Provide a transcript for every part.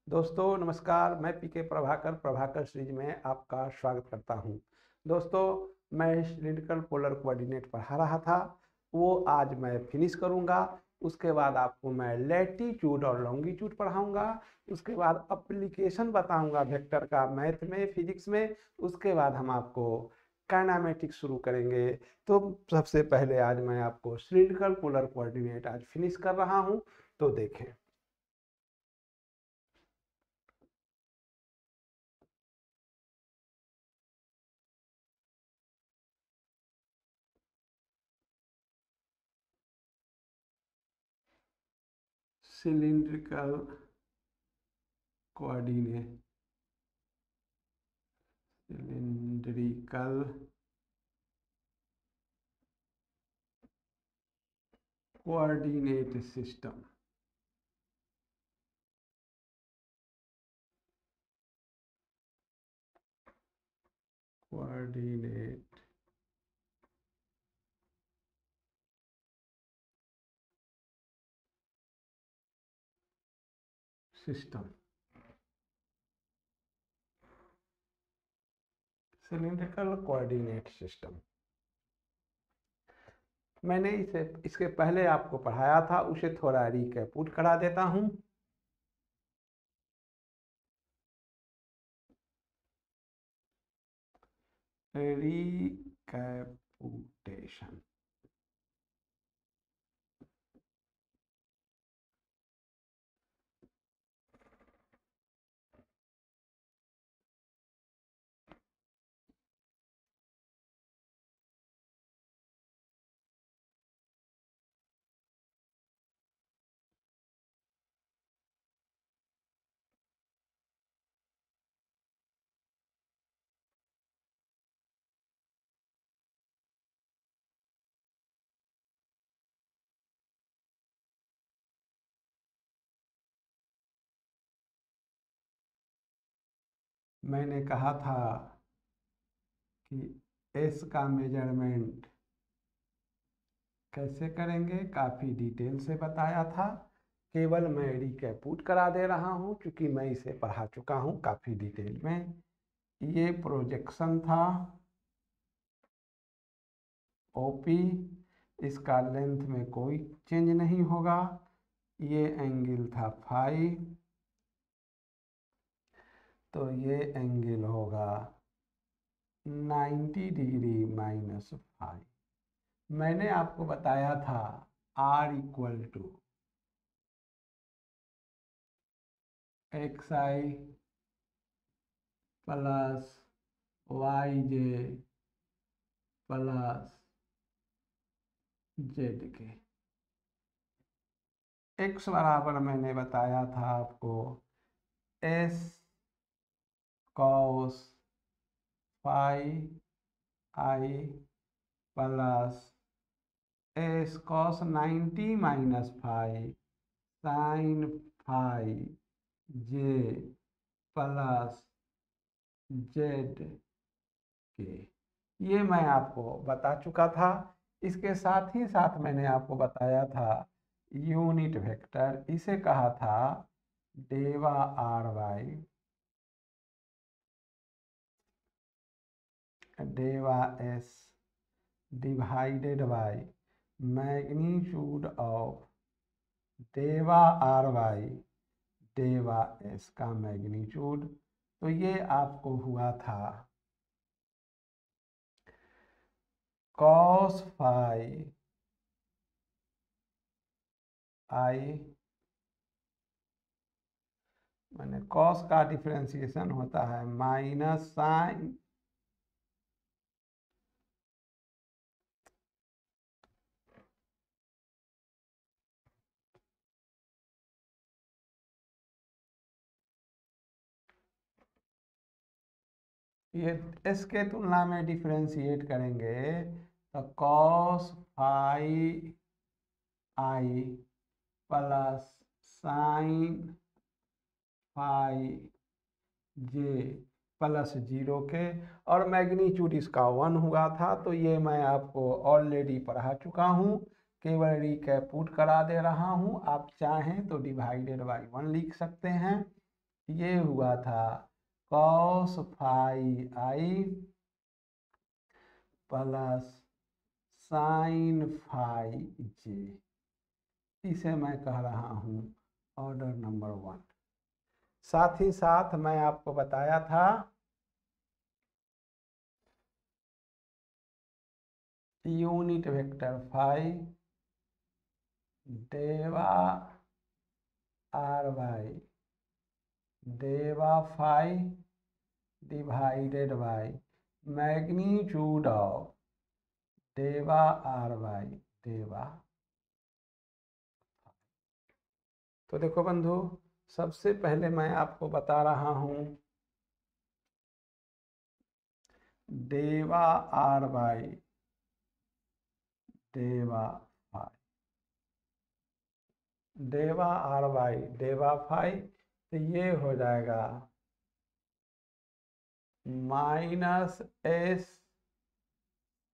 दोस्तों नमस्कार। मैं पीके प्रभाकर सीरीज में आपका स्वागत करता हूं। दोस्तों, मैं सिलिंड्रिकल पोलर कोऑर्डिनेट पढ़ा रहा था, वो आज मैं फिनिश करूंगा। उसके बाद आपको मैं लैटीट्यूड और लॉन्गिट्यूड पढ़ाऊंगा। उसके बाद एप्लीकेशन बताऊंगा वेक्टर का मैथ में, फिजिक्स में। उसके बाद हम आपको काइनेमेटिक्स शुरू करेंगे। तो सबसे पहले आज मैं आपको सिलिंड्रिकल पोलर कोऑर्डिनेट आज फिनिश कर रहा हूं, तो देखें। Cylindrical coordinate cylindrical coordinate system. Coordinate system, cylindrical coordinate system. मैंने इसके पहले आपको पढ़ाया था, उसे थोड़ा रिकैपिट करा देता हूं। रिकैपिटेशन। मैंने कहा था कि एस का मेजरमेंट कैसे करेंगे, काफ़ी डिटेल से बताया था। केवल मैं रिकैपिट करा दे रहा हूं, क्योंकि मैं इसे पढ़ा चुका हूं काफ़ी डिटेल में। ये प्रोजेक्शन था ओपी, इसका लेंथ में कोई चेंज नहीं होगा। ये एंगल था फाई, तो ये एंगल होगा 90 डिग्री माइनस फाई। मैंने आपको बताया था R equal to x i plus y j plus z k. X बराबर मैंने बताया था आपको s cos phi i plus s cos 90 minus phi sine phi j plus z k. ये मैं आपको बता चुका था। इसके साथ ही साथ मैंने आपको बताया था यूनिट वेक्टर, इसे कहा था del r by del s divided by magnitude of del r by del s का मैग्नीट्यूड। तो ये आपको हुआ था कॉस फाई आई, मैंने कॉस का डिफरेंशिएशन होता है माइनस साइन ये एस के तुलना में डिफरेंशिएट करेंगे तो cos phi i plus sign phi j plus 0 के, और मैग्नीट्यूड इसका 1 हुआ था। तो ये मैं आपको ऑलरेडी पढ़ा चुका हूँ, केवल रिकैपिट करा दे रहा हूँ। आप चाहें तो डिवाइडेड बाई 1 लिख सकते हैं। ये हुआ था cos phi i plus sign phi जे। इसे मैं कह रहा हूँ ऑर्डर नंबर 1। साथ ही साथ मैं आपको बताया था unit vector phi del r by del phi divided by magnitude of del r by del. तो देखो बंधु, सबसे पहले मैं आपको बता रहा हूं del r by del phi, del r by del phi, तो ये हो जाएगा minus s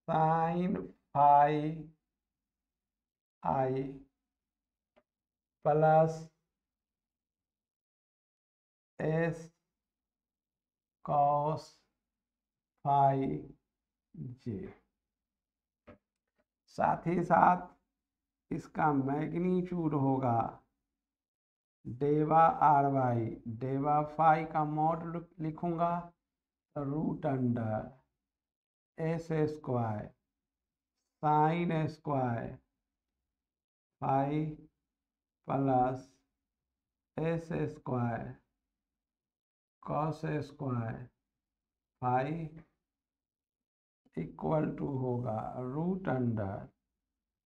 sine phi i plus s cos phi j. साथ ही साथ इसका मैग्नीट्यूड होगा del r by del phi का मॉड लिखूंगा root under s square sine square phi plus s square cos square phi equal to होगा root under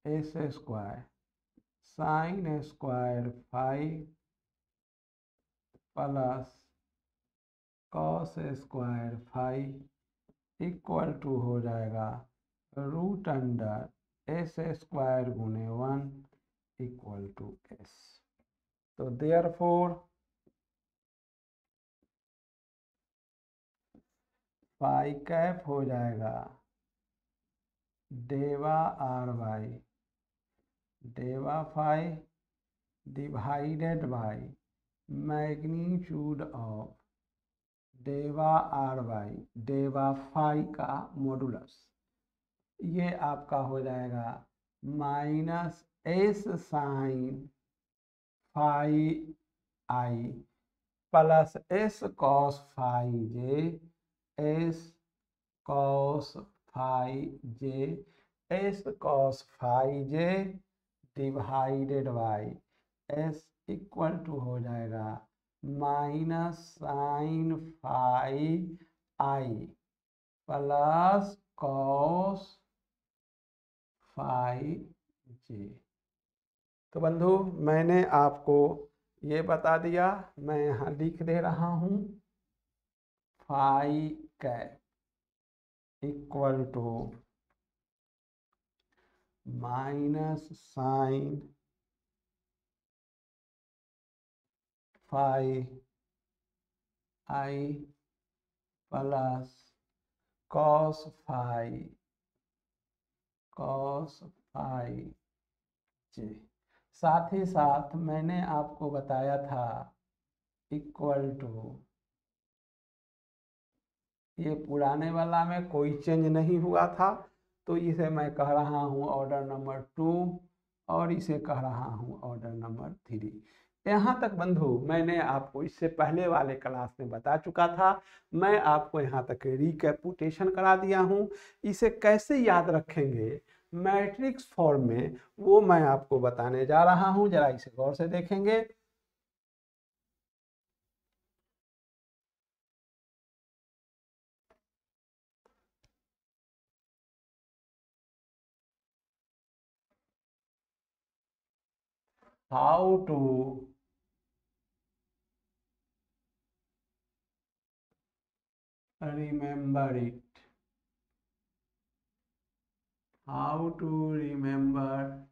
s square sine square phi plus cos square phi equal to हो जाएगा root under s square गुने 1 equal to s. तो therefore phi cap हो जाएगा del r by del phi divided by magnitude of del r by del phi का modulus. ये आपका हो जाएगा minus s sine phi i plus s cos phi j s cos phi j s cos phi j divided by s equal to हो जाएगा minus sine phi i plus cos phi जे। तो बंधु, मैंने आपको ये बता दिया, मैं यहाँ लिख दे रहा हूँ phi cap equal to minus sine phi i plus cos phi j. साथ ही साथ मैंने आपको बताया था इक्वल टू, ये पुराने वाला में कोई चेंज नहीं हुआ था, तो इसे मैं कह रहा हूँ ऑर्डर नंबर 2 और इसे कह रहा हूँ ऑर्डर नंबर 3। यहाँ तक बंधु मैंने आपको इससे पहले वाले क्लास में बता चुका था। मैं आपको यहाँ तक रिकैपिटुलेशन करा दिया हूँ। इसे कैसे याद रखेंगे मैट्रिक्स फॉर्म में, वो मैं आपको बताने जा रहा हूँ। जरा इसे गौर से देखेंगे। How to remember it, how to remember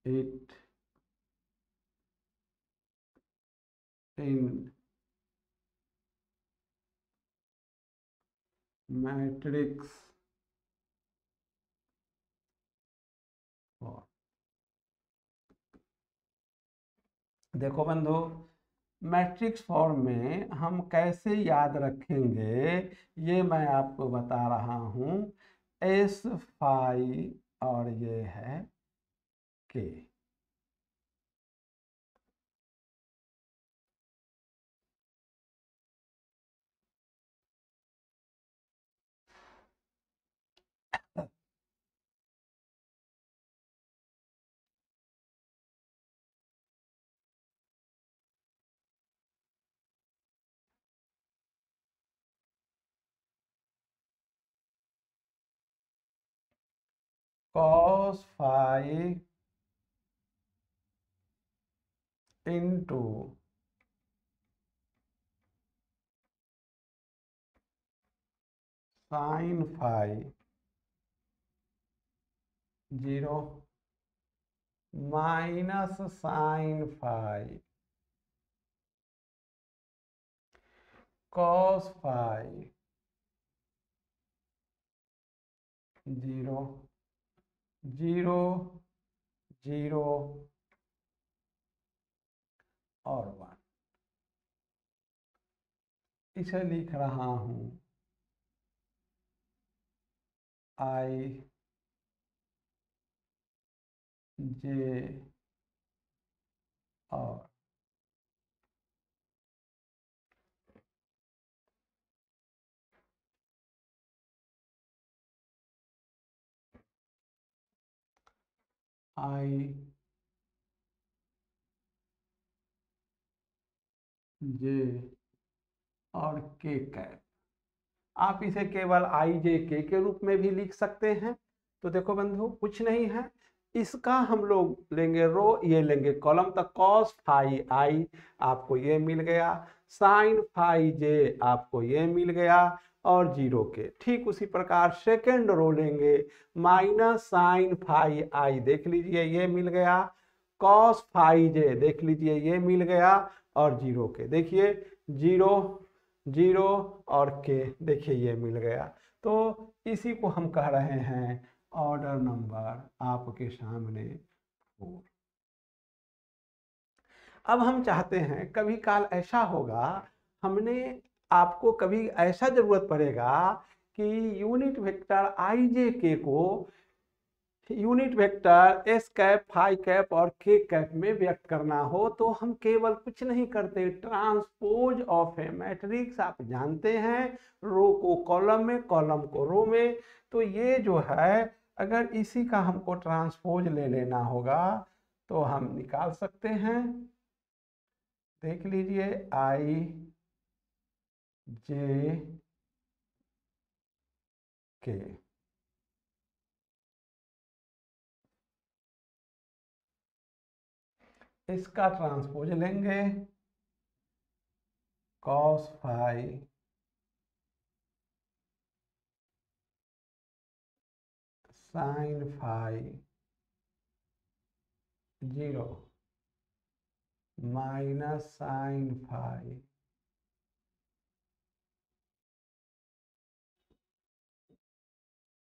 it in matrix form। देखो बंधु, मैट्रिक्स फॉर्म में हम कैसे याद रखेंगे ये मैं आपको बता रहा हूँ। एस फाई और ये है के। Cos phi into sine phi 0 minus sine phi cos phi 0 0 0 और 1। इसे लिख रहा हूँ आई जे और आई जे और के कैप। आप इसे केवल आई जे के रूप में भी लिख सकते हैं। तो देखो बंधु, कुछ नहीं है, इसका हम लोग लेंगे रो, ये लेंगे कॉलम। तक कॉस फाई आई आपको ये मिल गया, साइन फाई जे आपको ये मिल गया, और 0 के। ठीक उसी प्रकार सेकेंड रो लेंगे, माइनस साइन फाई आई देख लीजिए ये मिल गया, कॉस फाई जे देख लीजिए ये मिल गया, और 0 के देखिए 0 0 और के देखिए ये मिल गया। तो इसी को हम कह रहे हैं ऑर्डर नंबर आपके सामने 4। अब हम चाहते हैं, कभी काल ऐसा होगा, हमने आपको कभी ऐसा जरूरत पड़ेगा कि यूनिट वेक्टर आई जे के को unit vector S cap phi cap और के कैप में व्यक्त करना हो, तो हम केवल कुछ नहीं करते, ट्रांसपोज ऑफ ए मैट्रिक्स आप जानते हैं, रो को कॉलम में कॉलम को रो में। तो ये जो है, अगर इसी का हमको ट्रांसपोज ले लेना होगा तो हम निकाल सकते हैं। देख लीजिए आई जे के, इसका ट्रांसपोज लेंगे, cos phi sine phi 0 minus sine phi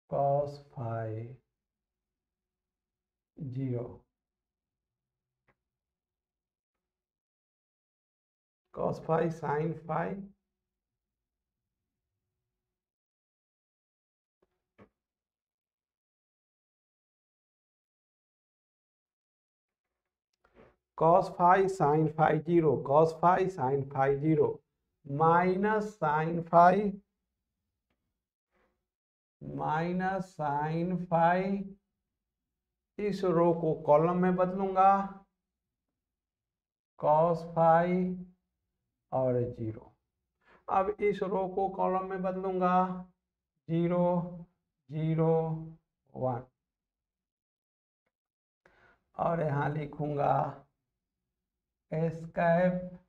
cos phi 0, cos phi sine phi cos phi sine phi 0 cos phi sine phi 0 minus sine phi, इस रो को कॉलम में बदलूंगा, कॉस फाई और 0। अब इस रो को कॉलम में बदलूंगा, 0 0 1, और यहाँ लिखूंगा एस कैप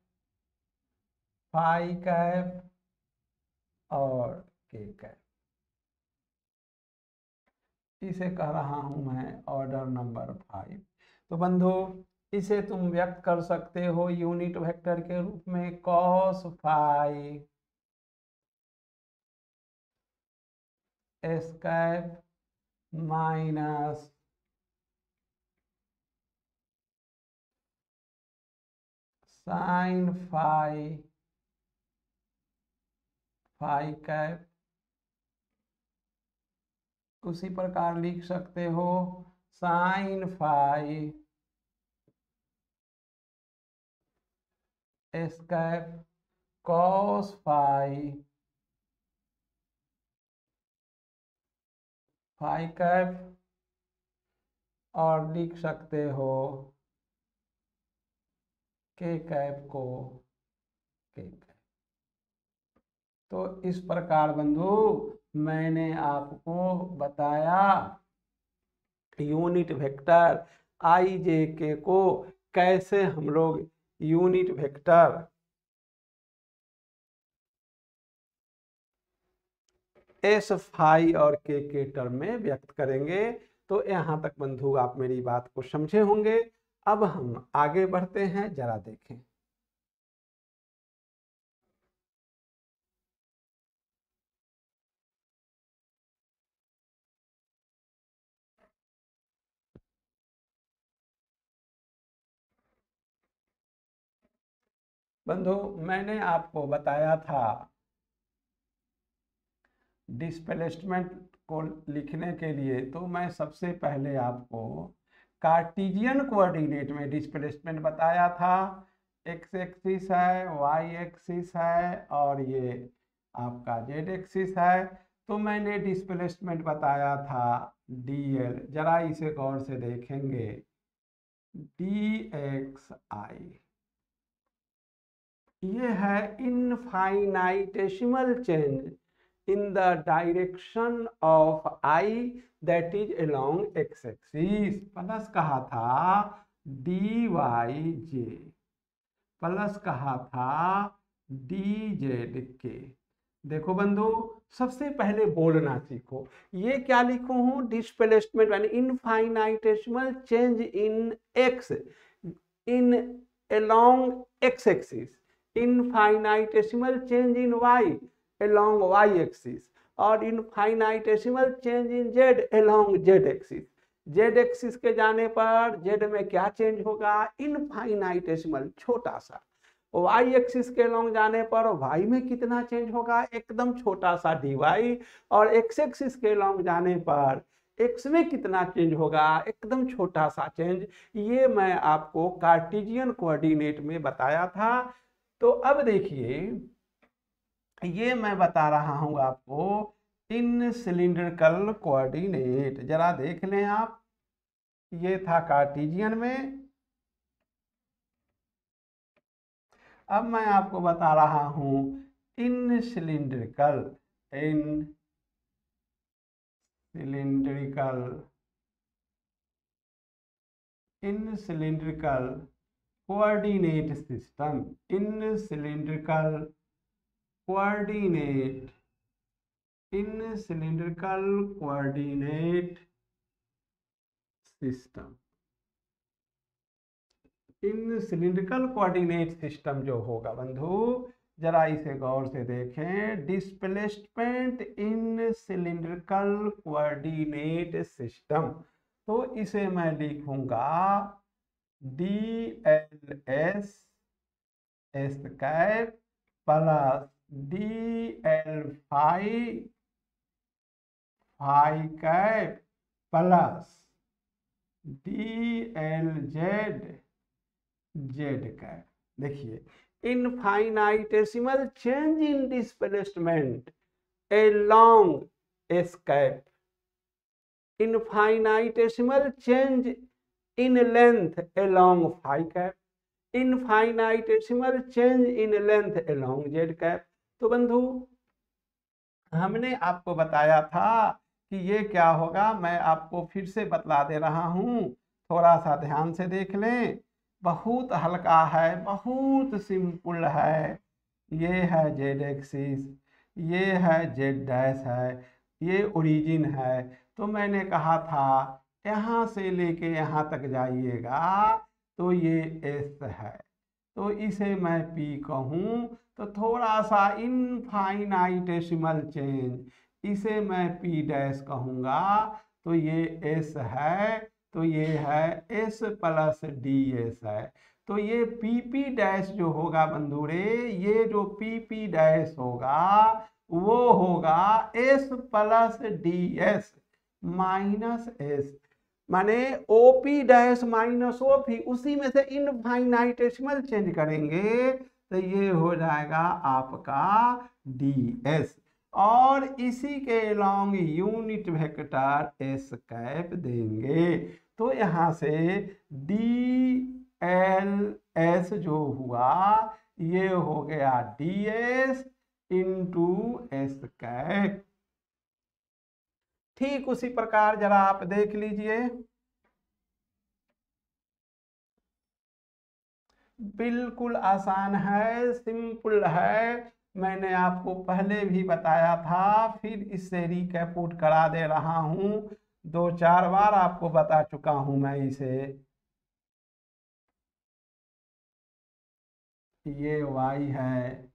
फाई कैप और के कैप। इसे कह रहा हूं मैं ऑर्डर नंबर 5। तो बंधु, इसे तुम व्यक्त कर सकते हो यूनिट वेक्टर के रूप में, cos phi S cap minus sine phi phi cap. उसी प्रकार लिख सकते हो sine phi S cap cos phi phi cap, और लिख सकते हो के कैप को के कैप। तो इस प्रकार बंधु मैंने आपको बताया यूनिट वेक्टर आई जे के को कैसे हम लोग यूनिट वेक्टर एस फाई और के टर्म में व्यक्त करेंगे। तो यहाँ तक बंधु आप मेरी बात को समझे होंगे। अब हम आगे बढ़ते हैं, जरा देखें। बंधु मैंने आपको बताया था डिस्प्लेसमेंट को लिखने के लिए, तो मैं सबसे पहले आपको कार्टेशियन कोऑर्डिनेट में डिस्प्लेसमेंट बताया था। एक्स एक्सिस है, वाई एक्सिस है और ये आपका जेड एक्सिस है। तो मैंने डिस्प्लेसमेंट बताया था dl, जरा इसे गौर से देखेंगे, dxi ये है infinitesimal change in the direction of I that is along x axis, plus कहा था dyj, प्लस कहा था dzk। देखो बंधु सबसे पहले बोलना सीखो, ये क्या लिखू हूं, डिस्प्लेसमेंट यानी इनफाइनाइटेसिमल चेंज इन x इन along x axis, infinitesimal change इन y along y axis और इनफाइनाइटेसिमल चेंज इन z along z axis। z axis के जाने पर z में क्या चेंज होगा, इनफाइनाइटेसिमल छोटा सा। y एक्सिस के along जाने पर y में कितना चेंज होगा, एकदम छोटा सा dy, और x एक्सिस के along जाने पर x में कितना चेंज होगा, एकदम छोटा सा चेंज। ये मैं आपको कार्टेशियन कोऑर्डिनेट में बताया था। तो अब देखिए ये मैं बता रहा हूं आपको इन सिलिंड्रिकल कोऑर्डिनेट, जरा देख लें आप। ये था कार्टेशियन में, अब मैं आपको बता रहा हूं in cylindrical coordinate system, in cylindrical coordinate system. In cylindrical coordinate system जो होगा बंधु, जरा इसे गौर से देखें, displacement in cylindrical coordinate system. तो इसे मैं लिखूंगा dls s cap plus dl phi cap plus dlz z cap. देखिए infinitesimal change in displacement along s cap, infinitesimal change in length along phi cap, infinitesimal change in length along z cap. तो बंधु हमने आपको बताया था कि ये क्या होगा, मैं आपको फिर से बतला दे रहा हूं, थोड़ा सा ध्यान से देख लें। बहुत हल्का है, बहुत सिंपल है। ये है जेड एक्सिस, ये है जेड डैश है, ये ओरिजिन है। तो मैंने कहा था यहाँ से लेके यहाँ तक जाइएगा तो ये एस है, तो इसे मैं पी कहूँ। तो थोड़ा सा इनफाइनाइटेसिमल चेंज, इसे मैं पी डैश कहूँगा। तो ये एस है, तो ये है एस प्लस डी एस है। तो ये पी पी डैश जो होगा बंधु रे, ये जो पी पी डैश होगा वो होगा S plus D S minus S, माने ओपी डैश माइनस ओपी, उसी में से इनफाइनाइटेसिमल चेंज करेंगे तो ये हो जाएगा आपका डी एस, और इसी के long unit vector S cap देंगे। तो यहाँ से डी एल एस जो हुआ ये हो गया D S into S cap. ठीक उसी प्रकार जरा आप देख लीजिए, बिल्कुल आसान है, सिंपल है। मैंने आपको पहले भी बताया था, फिर इससे रिकैपूट करा दे रहा हूं, 2-4 बार आपको बता चुका हूं मैं इसे। ये y है,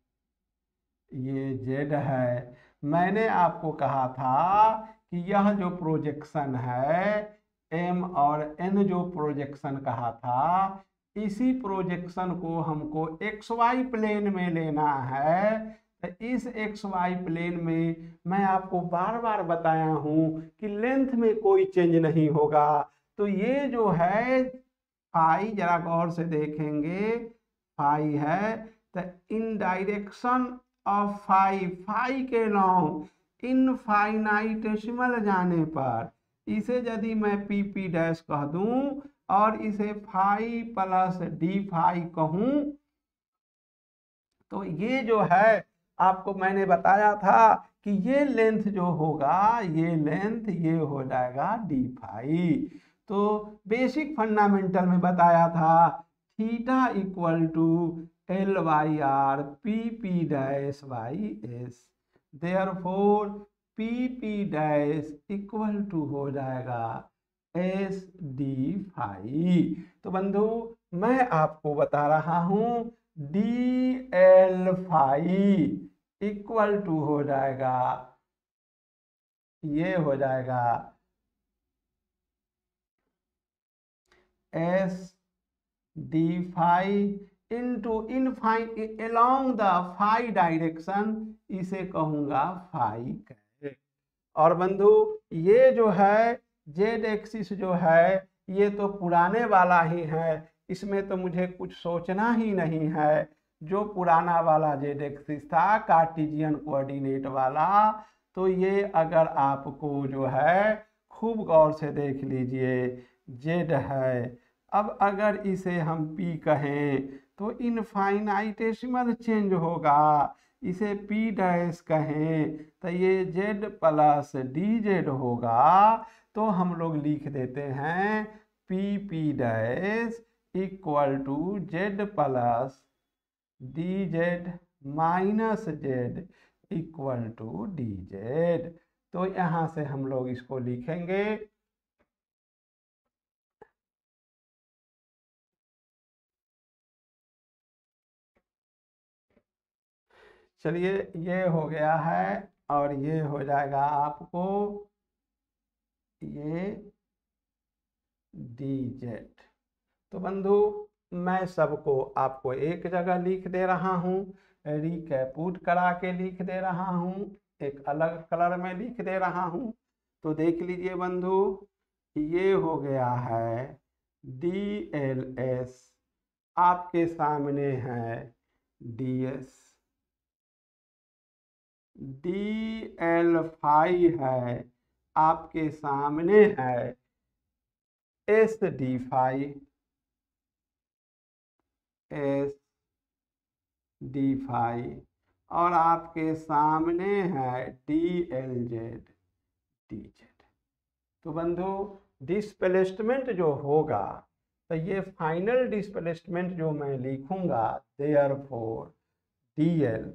ये z है। मैंने आपको कहा था कि यह जो प्रोजेक्शन है m और n जो प्रोजेक्शन कहा था, इसी प्रोजेक्शन को हमको XY प्लेन में लेना है। तो इस XY प्लेन में मैं आपको बार बार बताया हूं कि लेंथ में कोई चेंज नहीं होगा। तो ये जो है फाई, जरा गौर से देखेंगे, फाई है, तो in direction of phi, phi के लॉन्ग इनफाइनाइटेसिमल जाने पर इसे यदि मैं पी पी डैश कह दूं और इसे फाई प्लस डी फाई कहूं, तो ये जो है आपको मैंने बताया था कि ये लेंथ जो होगा, ये लेंथ ये हो जाएगा डी फाई। तो बेसिक फंडामेंटल में बताया था theta equal to L by R P P dash by S, therefore P P dash equal to हो जाएगा एस डी फाई। तो बंधु मैं आपको बता रहा हूं d L phi equal to हो जाएगा, ये हो जाएगा s D phi into infinite along the phi direction, इसे कहूंगा फाई कैप। और बंधु ये जो है जेड एक्सिस जो है ये तो पुराने वाला ही है, इसमें तो मुझे कुछ सोचना ही नहीं है। जो पुराना वाला जेड एक्सिस था कार्टेशियन कोऑर्डिनेट वाला, तो ये अगर आपको जो है खूब गौर से देख लीजिए, जेड है। अब अगर इसे हम पी कहें तो इनफाइनाइटेसिमल चेंज होगा, इसे पी डैश कहें तो ये जेड प्लस डी जेड होगा। तो हम लोग लिख देते हैं P P dash equal to Z plus D Z minus Z equal to D Z. तो यहाँ से हम लोग इसको लिखेंगे, चलिए ये हो गया है, और ये हो जाएगा आपको ये डी जेड। तो बंधु मैं सबको आपको एक जगह लिख दे रहा हूँ, रिकैपूट करा के लिख दे रहा हूँ, एक अलग कलर में लिख दे रहा हूँ। तो देख लीजिए बंधु, ये हो गया है डी एल एस, आपके सामने है D S, D L phi है आपके सामने है S D phi, S D phi, और आपके सामने है D L Z, D Z. तो बंधु डिस्प्लेसमेंट जो होगा, तो ये फाइनल डिस्प्लेसमेंट जो मैं लिखूंगा, therefore d l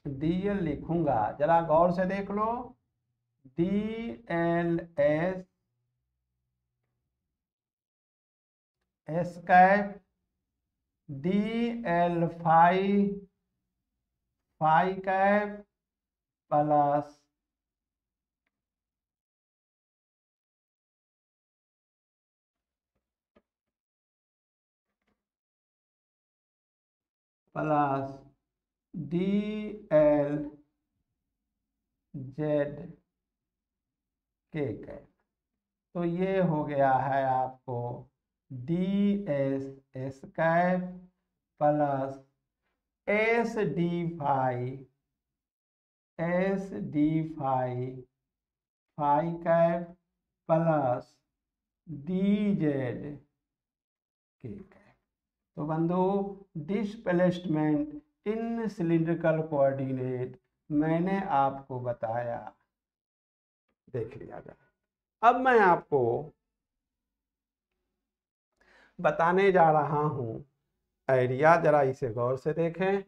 d l लिखूंगा, जरा गौर से देख लो, d L s s cap dl phi cap plus dl z के कैप। तो ये हो गया है आपको ds s cap plus s D phi cap plus D z के कैप। तो बंधु डिस्प्लेसमेंट इन सिलिंड्रिकल कोऑर्डिनेट मैंने आपको बताया, देख लिया जाए। अब मैं आपको बताने जा रहा हूं एरिया, जरा इसे गौर से देखें।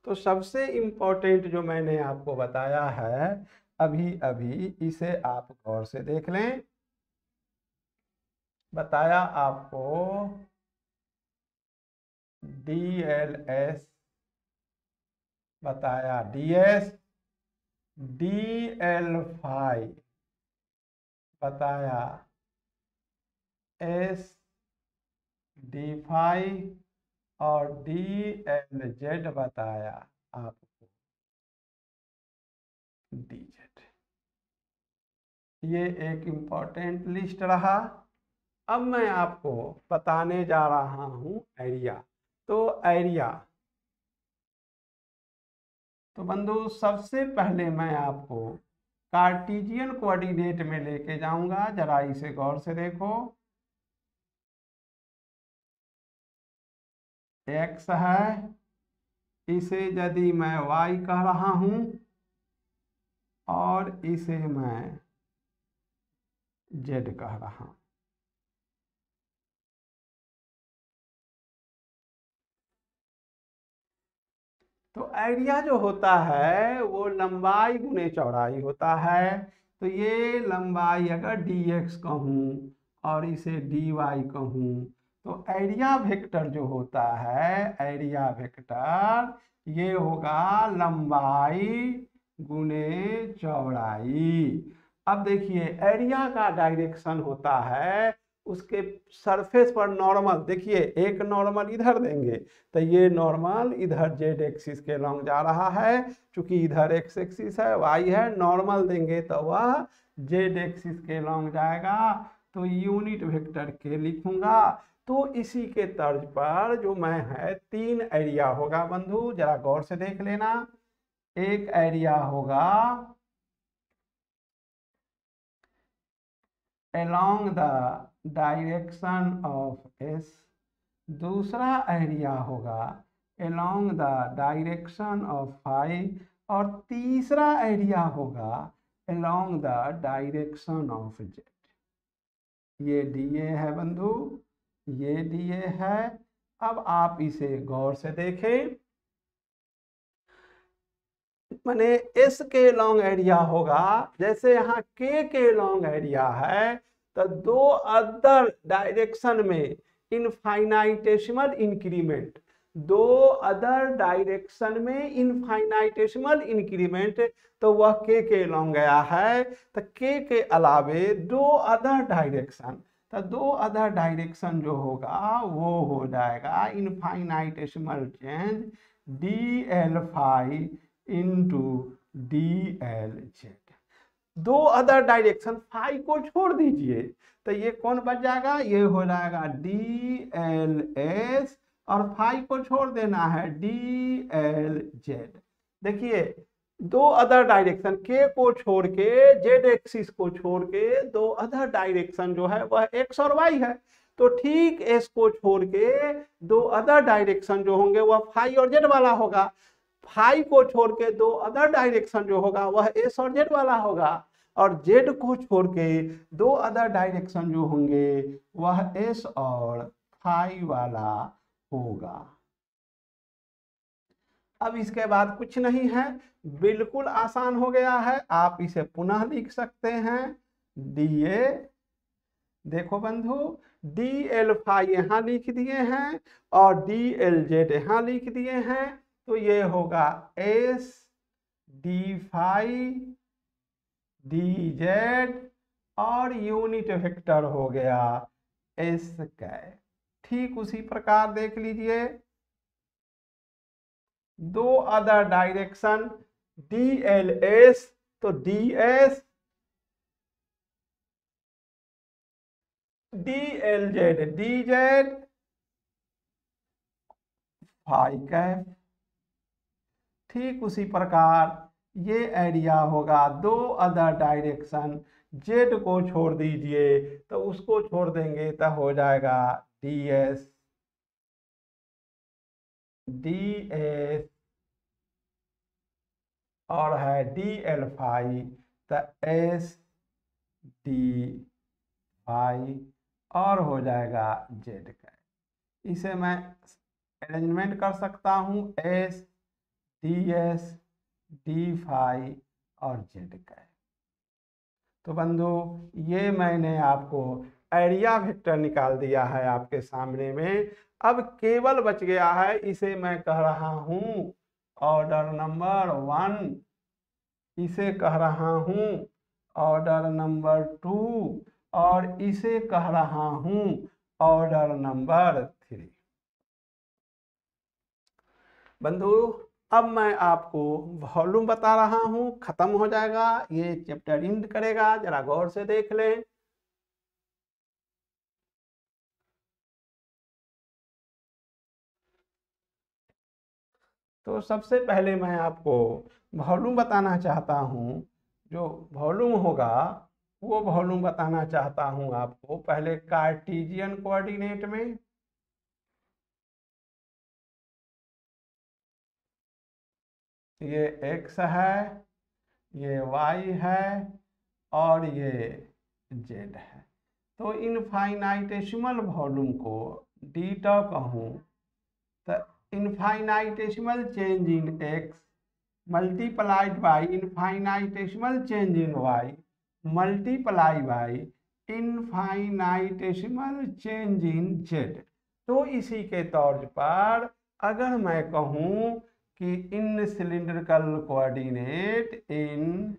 तो सबसे इंपॉर्टेंट जो मैंने आपको बताया है अभी अभी, इसे आप गौर से देख लें। बताया आपको DLS, बताया DS, DL फाई, बताया S D फाई, और DLZ बताया आपको DZ। ये एक इम्पॉर्टेंट लिस्ट रहा। अब मैं आपको बताने जा रहा हूं एरिया। तो एरिया, तो बंधु सबसे पहले मैं आपको कार्टेशियन कोऑर्डिनेट में लेके जाऊंगा, जरा इसे गौर से देखो। x है, इसे यदि मैं y कह रहा हूं और इसे मैं z कह रहा हूं। तो एरिया जो होता है वो लंबाई गुने चौड़ाई होता है। तो ये लंबाई अगर dx कहूँ और इसे dy कहूँ, तो एरिया वेक्टर जो होता है, एरिया वेक्टर ये होगा लंबाई गुने चौड़ाई। अब देखिए एरिया का डायरेक्शन होता है उसके सरफेस पर नॉर्मल। देखिए एक नॉर्मल इधर देंगे तो ये नॉर्मल इधर जेड एक्सिस के लॉन्ग जा रहा है, चूंकि इधर एक्स एक्सिस है, वाई है, नॉर्मल देंगे तो वह जेड एक्सिस के लॉन्ग जाएगा। तो यूनिट वेक्टर के लिखूंगा। तो इसी के तर्ज पर जो मैं है 3 एरिया होगा बंधु, जरा गौर से देख लेना। एक एरिया होगा along the direction of S, दूसरा एरिया होगा along the direction of phi, और तीसरा एरिया होगा along the direction of Z। ये DA है बंधु, ये DA है। अब आप इसे गौर से देखें। माने S के लॉन्ग एरिया होगा, जैसे यहाँ K के लॉन्ग एरिया है, तो दो अदर डायरेक्शन में इनफाइनाइटेसिमल इंक्रीमेंट, दो अदर डायरेक्शन में इनफाइनाइटेसिमल इंक्रीमेंट, तो वह के लॉन्ग गया है। तो के अलावे दो अदर डायरेक्शन, तो दो अदर डायरेक्शन जो होगा वो हो जाएगा infinitesimal change DL phi into DLZ। दो अदर डायरेक्शन, फाई को छोड़ दीजिए तो ये कौन बच जाएगा, ये हो जाएगा DLS, और फाई को छोड़ देना है DLZ। देखिए दो अदर डायरेक्शन, के को छोड़ के, जेड एक्सिस को छोड़ के दो अदर डायरेक्शन जो है वह एक्स और वाई है। तो ठीक एस को छोड़ के दो अदर डायरेक्शन जो होंगे वह फाई और जेड वाला होगा। फाई को छोड़ के दो अदर डायरेक्शन जो होगा वह एस और जेड वाला होगा, और जेड को छोड़ के दो अदर डायरेक्शन जो होंगे वह एस और फाई वाला होगा। अब इसके बाद कुछ नहीं है, बिल्कुल आसान हो गया है। आप इसे पुनः लिख सकते हैं DA देखो बंधु, डी एल फाई यहाँ लिख दिए हैं और डी एल जेड यहाँ लिख दिए हैं, तो ये होगा S D phi D Z और यूनिट वेक्टर हो गया एस कैप। ठीक उसी प्रकार देख लीजिए, दो other direction d L s, तो d S D L Z D z phi cap. ठीक उसी प्रकार ये एरिया होगा, दो अदर डायरेक्शन जेड को छोड़ दीजिए, तो उसको छोड़ देंगे तो हो जाएगा डी एस और है डी एल फाई, तो एस डी फाई और हो जाएगा जेड का। इसे मैं अरेंजमेंट कर सकता हूँ एस डी फाई और जेड का। तो बंधु, ये मैंने आपको एरिया वेक्टर निकाल दिया है आपके सामने में। अब केवल बच गया है, इसे मैं कह रहा हूँ ऑर्डर नंबर 1, इसे कह रहा हूँ ऑर्डर नंबर 2 और इसे कह रहा हूँ ऑर्डर नंबर 3। बंधु, अब मैं आपको वॉल्यूम बता रहा हूँ, खत्म हो जाएगा ये चैप्टर, एंड करेगा, जरा गौर से देख लें। तो सबसे पहले मैं आपको वॉल्यूम बताना चाहता हूँ। जो वॉल्यूम होगा वो वॉल्यूम बताना चाहता हूँ आपको पहले कार्टेशियन कोऑर्डिनेट में। ये x है, ये y है और ये z है। तो इनफाइनाइटेसिमल वॉल्यूम को डीटा कहूँ तो infinitesimal change in x multiplied by infinitesimal change in y multiply by infinitesimal change in z। तो इसी के तौर पर अगर मैं कहूँ कि इन cylindrical coordinate in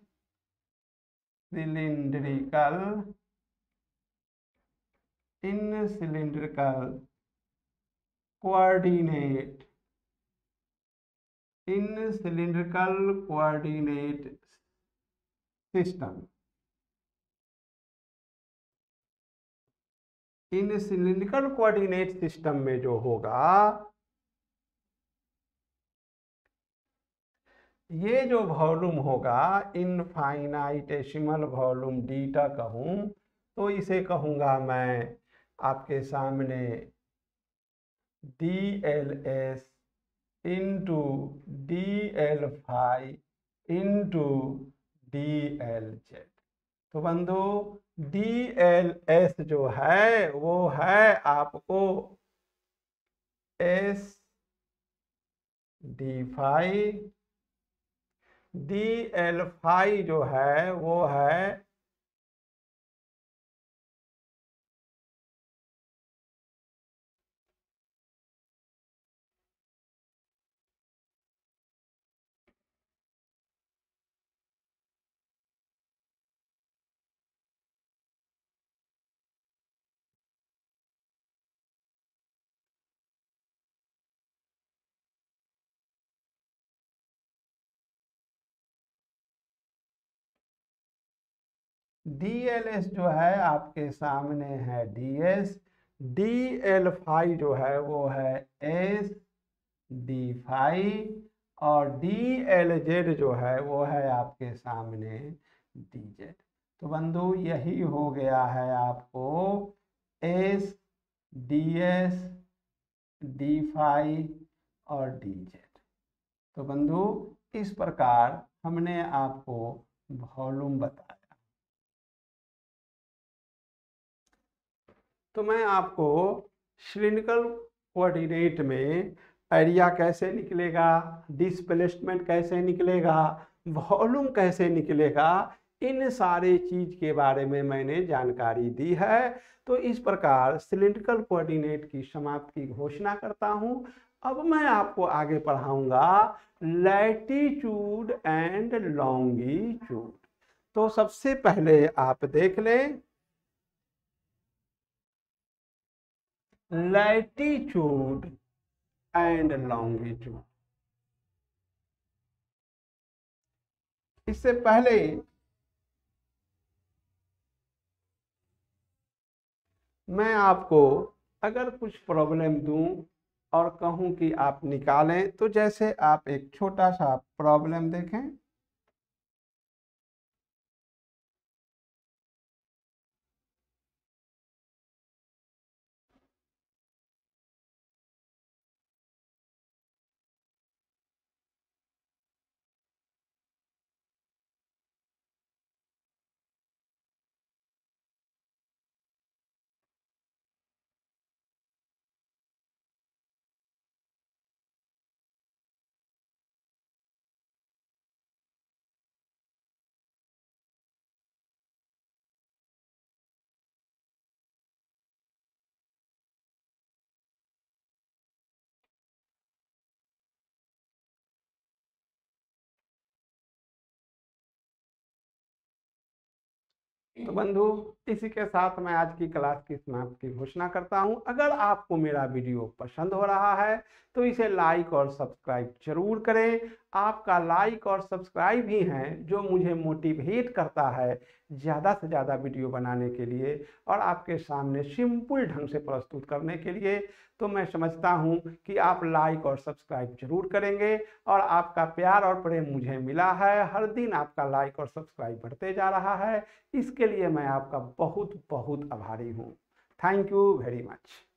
cylindrical coordinate system, in cylindrical coordinate system में जो होगा, ये जो वॉल्यूम होगा इनफाइनाइटेसिमल वॉल्यूम डीटा कहूँ तो इसे कहूँगा मैं आपके सामने D L S into D L phi into D L Z. तो बंधु, डी एल एस जो है वो है आपको S D phi, D L phi जो है वो है डी एल एस जो है आपके सामने है D S, D L phi जो है वो है एस डी फाई और डी एल जेड जो है वो है आपके सामने डी जेड। तो बंधु, यही हो गया है आपको S D S D phi और डी जेड। तो बंधु, इस प्रकार हमने आपको वॉल्यूम बताया। तो मैं आपको सिलिंड्रिकल कोऑर्डिनेट में एरिया कैसे निकलेगा, डिस्प्लेसमेंट कैसे निकलेगा, वॉल्यूम कैसे निकलेगा, इन सारे चीज के बारे में मैंने जानकारी दी है। तो इस प्रकार सिलिंड्रिकल कोऑर्डिनेट की समाप्ति की घोषणा करता हूं। अब मैं आपको आगे पढ़ाऊंगा लैटिट्यूड एंड लॉन्गिट्यूड। तो सबसे पहले आप देख लें लैटिट्यूड एंड लॉन्गिट्यूड। इससे पहले मैं आपको अगर कुछ प्रॉब्लम दूं और कहूं कि आप निकालें, तो जैसे आप एक छोटा सा प्रॉब्लम देखें। तो बंधु, इसी के साथ मैं आज की क्लास की समाप्ति की घोषणा करता हूं। अगर आपको मेरा वीडियो पसंद हो रहा है तो इसे लाइक और सब्सक्राइब जरूर करें। आपका लाइक और सब्सक्राइब ही है जो मुझे मोटिवेट करता है ज़्यादा से ज़्यादा वीडियो बनाने के लिए और आपके सामने सिंपल ढंग से प्रस्तुत करने के लिए। तो मैं समझता हूं कि आप लाइक और सब्सक्राइब जरूर करेंगे और आपका प्यार और प्रेम मुझे मिला है। हर दिन आपका लाइक और सब्सक्राइब बढ़ते जा रहा है। इसके लिए मैं आपका बहुत बहुत आभारी हूँ। Thank you very much.